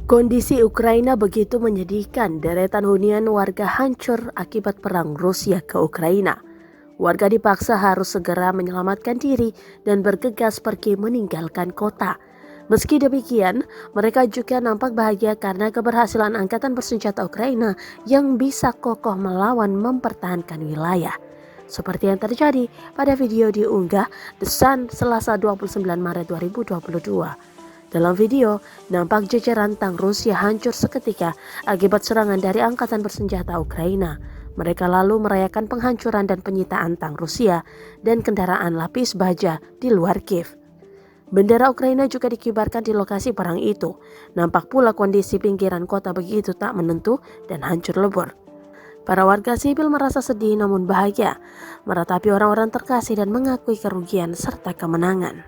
Kondisi Ukraina begitu menyedihkan, deretan hunian warga hancur akibat perang Rusia ke Ukraina. Warga dipaksa harus segera menyelamatkan diri dan bergegas pergi meninggalkan kota. Meski demikian, mereka juga nampak bahagia karena keberhasilan angkatan bersenjata Ukraina yang bisa kokoh melawan mempertahankan wilayah. Seperti yang terjadi pada video diunggah The Sun Selasa 29 Maret 2022. Dalam video, nampak jajaran tank Rusia hancur seketika akibat serangan dari angkatan bersenjata Ukraina. Mereka lalu merayakan penghancuran dan penyitaan tank Rusia dan kendaraan lapis baja di luar Kiev. Bendera Ukraina juga dikibarkan di lokasi perang itu. Nampak pula kondisi pinggiran kota begitu tak menentu dan hancur lebur. Para warga sipil merasa sedih namun bahagia, meratapi orang-orang terkasih dan mengakui kerugian serta kemenangan.